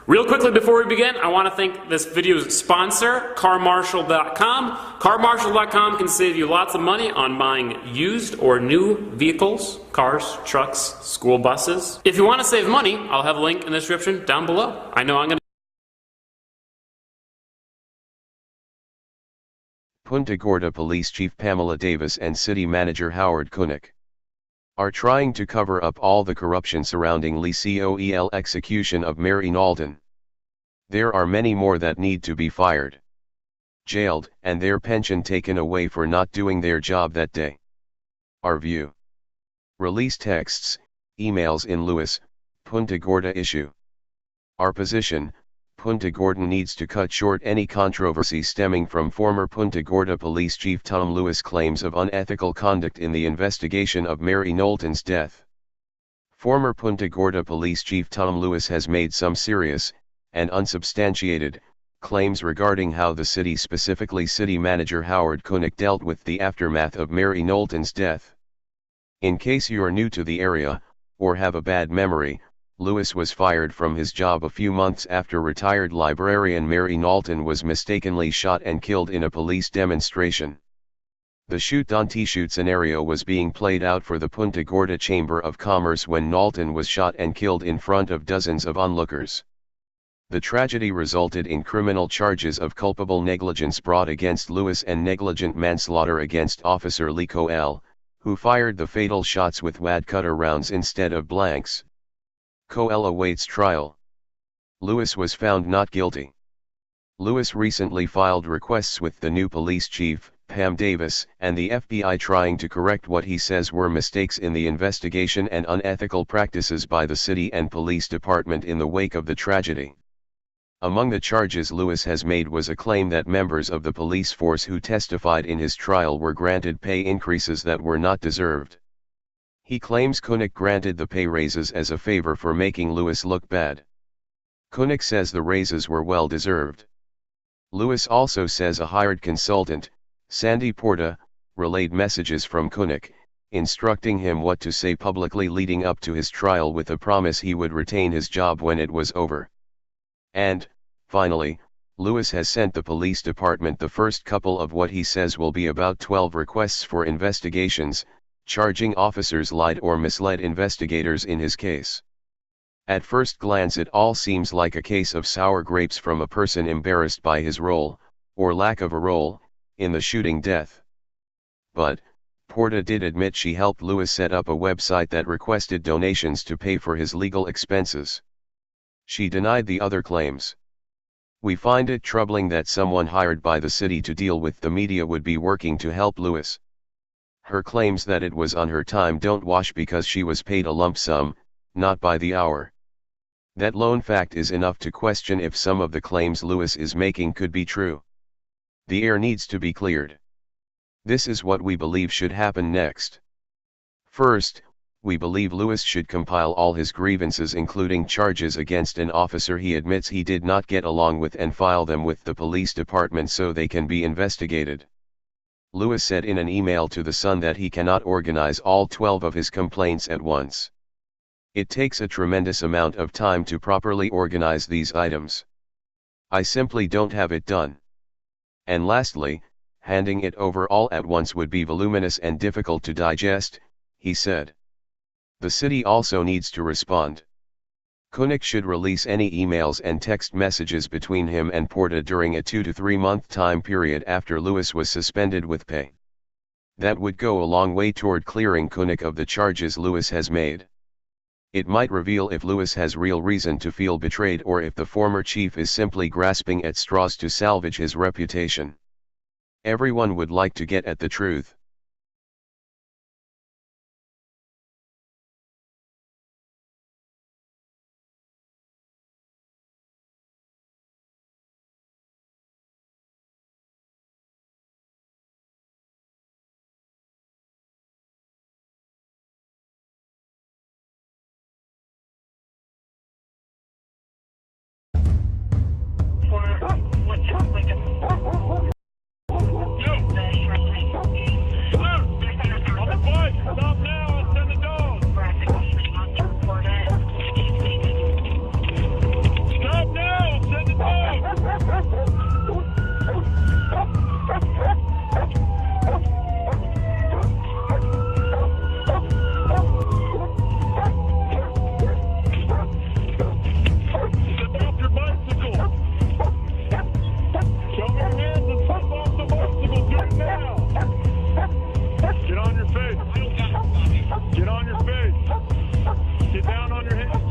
Real quickly before we begin, I want to thank this video's sponsor, CarMarshal.com. CarMarshal.com can save you lots of money on buying used or new vehicles, cars, trucks, school buses. If you want to save money, I'll have a link in the description down below. I know I'm going to... Punta Gorda Police Chief Pamela Davis and City Manager Howard Kunnick are trying to cover up all the corruption surrounding LEOAFFAIRS execution of Mayor Knowlton. There are many more that need to be fired, jailed, and their pension taken away for not doing their job that day. Our view. Release texts, emails in Lewis, Punta Gorda issue. Our position: Punta Gorda needs to cut short any controversy stemming from former Punta Gorda Police Chief Tom Lewis' claims of unethical conduct in the investigation of Mayor Knowlton's death. Former Punta Gorda Police Chief Tom Lewis has made some serious, and unsubstantiated, claims regarding how the city, specifically City Manager Howard Kunnick, dealt with the aftermath of Mayor Knowlton's death. In case you're new to the area, or have a bad memory, Lewis was fired from his job a few months after retired librarian Mary Knowlton was mistakenly shot and killed in a police demonstration. The shoot-on-T-shoot scenario was being played out for the Punta Gorda Chamber of Commerce when Knowlton was shot and killed in front of dozens of onlookers. The tragedy resulted in criminal charges of culpable negligence brought against Lewis and negligent manslaughter against Officer Lee Coll, who fired the fatal shots with wad cutter rounds instead of blanks. Coll awaits trial. Lewis was found not guilty. Lewis recently filed requests with the new police chief, Pam Davis, and the FBI trying to correct what he says were mistakes in the investigation and unethical practices by the city and police department in the wake of the tragedy. Among the charges Lewis has made was a claim that members of the police force who testified in his trial were granted pay increases that were not deserved. He claims Kunnick granted the pay raises as a favor for making Lewis look bad. Kunnick says the raises were well deserved. Lewis also says a hired consultant, Sandy Porta, relayed messages from Kunnick, instructing him what to say publicly leading up to his trial with a promise he would retain his job when it was over. And, finally, Lewis has sent the police department the first couple of what he says will be about 12 requests for investigations, charging officers lied or misled investigators in his case. At first glance it all seems like a case of sour grapes from a person embarrassed by his role, or lack of a role, in the shooting death. But, Porta did admit she helped Lewis set up a website that requested donations to pay for his legal expenses. She denied the other claims. We find it troubling that someone hired by the city to deal with the media would be working to help Lewis. Her claims that it was on her time don't wash because she was paid a lump sum, not by the hour. That lone fact is enough to question if some of the claims Lewis is making could be true. The air needs to be cleared. This is what we believe should happen next. First, we believe Lewis should compile all his grievances, including charges against an officer he admits he did not get along with, and file them with the police department so they can be investigated. Lewis said in an email to The Sun that he cannot organize all 12 of his complaints at once. It takes a tremendous amount of time to properly organize these items. I simply don't have it done. And lastly, handing it over all at once would be voluminous and difficult to digest, he said. The city also needs to respond. Kunnick should release any emails and text messages between him and Porta during a 2 to 3 month time period after Lewis was suspended with pay. That would go a long way toward clearing Kunnick of the charges Lewis has made. It might reveal if Lewis has real reason to feel betrayed or if the former chief is simply grasping at straws to salvage his reputation. Everyone would like to get at the truth. under hit.